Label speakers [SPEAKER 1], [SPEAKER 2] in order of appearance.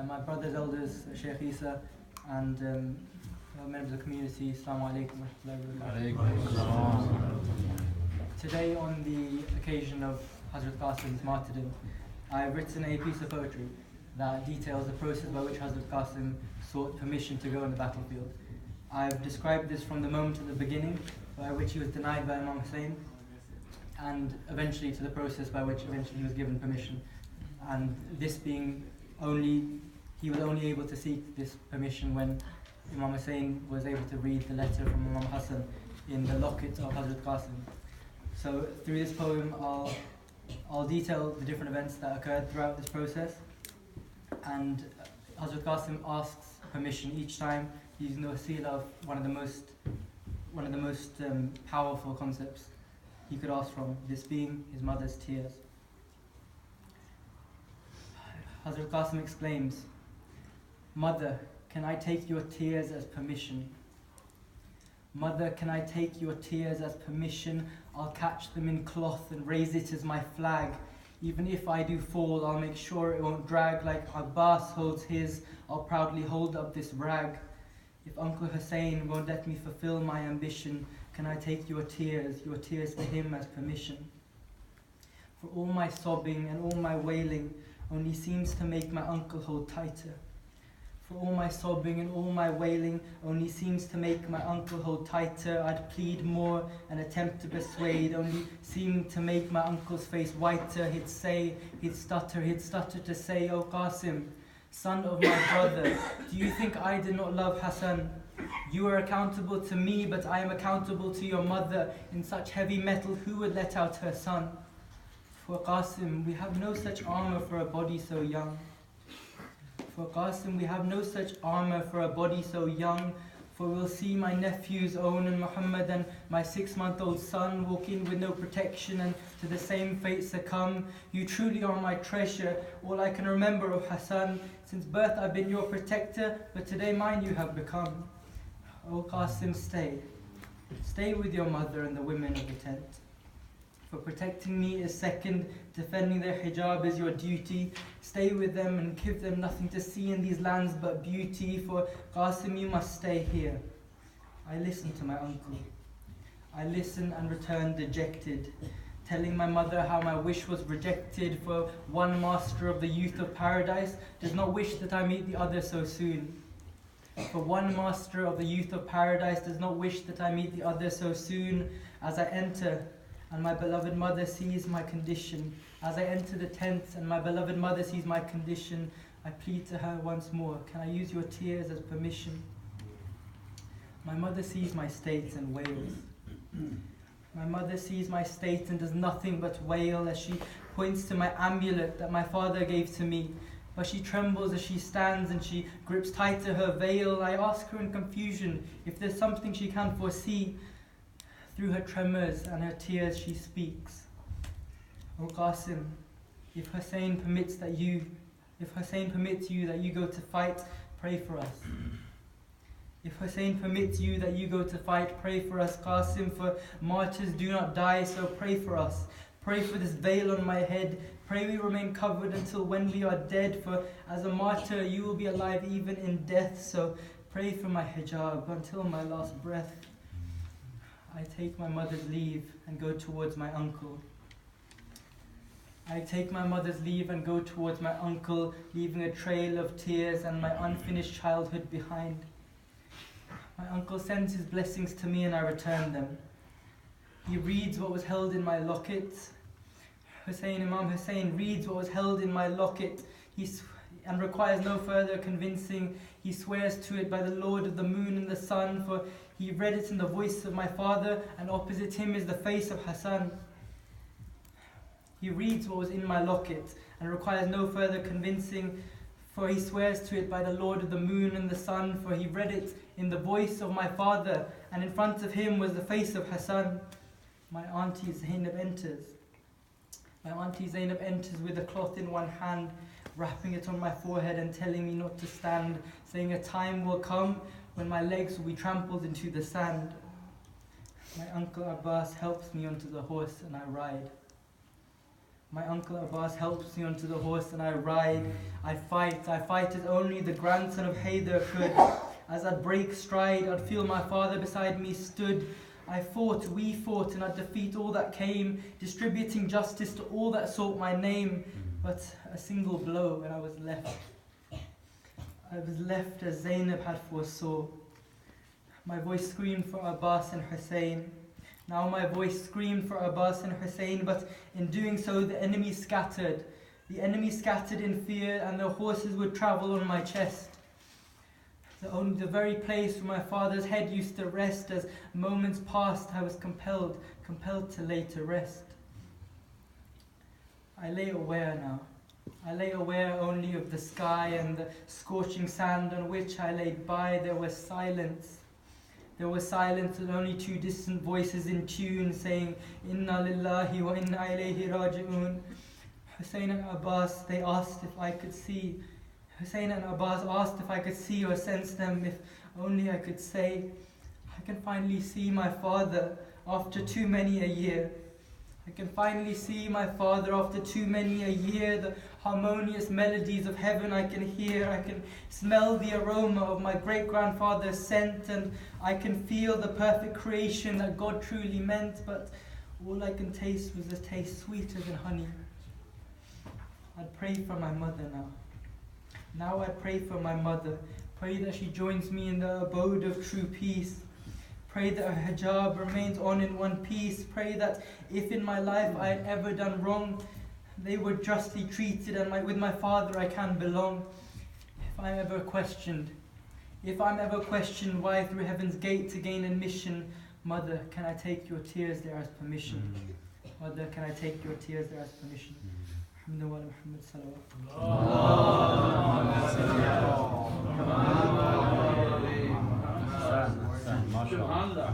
[SPEAKER 1] My brothers, elders, Sheikh Isa, and members of the community, Assalamu alaikum wa rahmatullahi wa barakatuh. Today, on the occasion of Hazrat Qasim's martyrdom, I have written a piece of poetry that details the process by which Hazrat Qasim sought permission to go on the battlefield. I have described this from the moment at the beginning, by which he was denied by Imam Hussain, and eventually to the process by which eventually he was given permission. And this being he was only able to seek this permission when Imam Hussain was able to read the letter from Imam Hassan in the locket of Hazrat Qasim. So through this poem, I'll detail the different events that occurred throughout this process. And Hazrat Qasim asks permission each time, using the wasila of one of the most powerful concepts he could ask from, this being his mother's tears. Hazrat Qasim exclaims, "Mother, can I take your tears as permission? Mother, can I take your tears as permission? I'll catch them in cloth and raise it as my flag. Even if I do fall, I'll make sure it won't drag like Abbas holds his. I'll proudly hold up this rag. If Uncle Hussain won't let me fulfill my ambition, can I take your tears to him as permission? For all my sobbing and all my wailing only seems to make my uncle hold tighter. For all my sobbing and all my wailing only seems to make my uncle hold tighter. I'd plead more and attempt to persuade, only seemed to make my uncle's face whiter. He'd stutter to say, "Oh Qasim, son of my brother, do you think I did not love Hassan? You are accountable to me, but I am accountable to your mother. In such heavy metal, who would let out her son? For Qasim, we have no such armor for a body so young. For Qasim, we have no such armor for a body so young. For we'll see my nephew's own and Muhammad and my 6-month-old son walk in with no protection and to the same fate succumb. You truly are my treasure, all I can remember of Hassan. Since birth I've been your protector, but today mine you have become. Oh Qasim, stay with your mother and the women of the tent. For protecting me is second, defending their hijab is your duty. Stay with them and give them nothing to see in these lands but beauty. For Qasim, you must stay here." I listened to my uncle. I listened and returned dejected, telling my mother how my wish was rejected. For one master of the youth of paradise does not wish that I meet the other so soon. For one master of the youth of paradise does not wish that I meet the other so soon. As I enter, and my beloved mother sees my condition. As I enter the tent and my beloved mother sees my condition, I plead to her once more, "Can I use your tears as permission?" My mother sees my state and wails. My mother sees my state and does nothing but wail as she points to my amulet that my father gave to me. But she trembles as she stands and she grips tighter her veil. I ask her in confusion if there's something she can foresee. Through her tremors and her tears she speaks. "Oh Qasim, if Hussain permits you that you go to fight, pray for us. If Hussain permits you that you go to fight, pray for us, Qasim, for martyrs do not die, so pray for us. Pray for this veil on my head. Pray we remain covered until when we are dead, for as a martyr you will be alive even in death, so pray for my hijab until my last breath." I take my mother's leave and go towards my uncle. I take my mother's leave and go towards my uncle, leaving a trail of tears and my unfinished childhood behind. My uncle sends his blessings to me and I return them. He reads what was held in my locket. Imam Hussain reads what was held in my locket and requires no further convincing. He swears to it by the Lord of the moon and the sun, for he read it in the voice of my father, and opposite him is the face of Hassan. He reads what was in my locket and requires no further convincing, for he swears to it by the Lord of the moon and the sun, for he read it in the voice of my father, and in front of him was the face of Hassan. My auntie Zainab enters. My auntie Zainab enters with a cloth in one hand, wrapping it on my forehead and telling me not to stand, saying a time will come when my legs will be trampled into the sand. My uncle Abbas helps me onto the horse and I ride. My uncle Abbas helps me onto the horse and I ride. I fight as only the grandson of Haydar could. As I'd break stride, I'd feel my father beside me stood. I fought, we fought, and I'd defeat all that came, distributing justice to all that sought my name. But a single blow and I was left. I was left as Zainab had foresaw. My voice screamed for Abbas and Hussain. Now my voice screamed for Abbas and Hussain, but in doing so the enemy scattered. The enemy scattered in fear, and their horses would travel on my chest. The very place where my father's head used to rest, as moments passed I was compelled to lay to rest. I lay aware now. I lay aware only of the sky and the scorching sand on which I laid by. There was silence. There was silence and only two distant voices in tune saying, Inna lillahi wa inna ilayhi raji'un. Hussain and Abbas, they asked if I could see. Hussain and Abbas asked if I could see or sense them, if only I could say, I can finally see my father after too many a year. I can finally see my father after too many a year. The harmonious melodies of heaven I can hear. I can smell the aroma of my great-grandfather's scent, and I can feel the perfect creation that God truly meant, but all I can taste was a taste sweeter than honey. I'd pray for my mother now. Now I pray for my mother. Pray that she joins me in the abode of true peace. Pray that her hijab remains on in one piece. Pray that if in my life I had ever done wrong, they were justly treated, and with my father I can belong. If I'm ever questioned why through heaven's gate to gain admission, mother, can I take your tears there as permission? Mother, can I take your tears there as permission? Alhamdulillah, Muhammad salawat.
[SPEAKER 2] Subhanallah.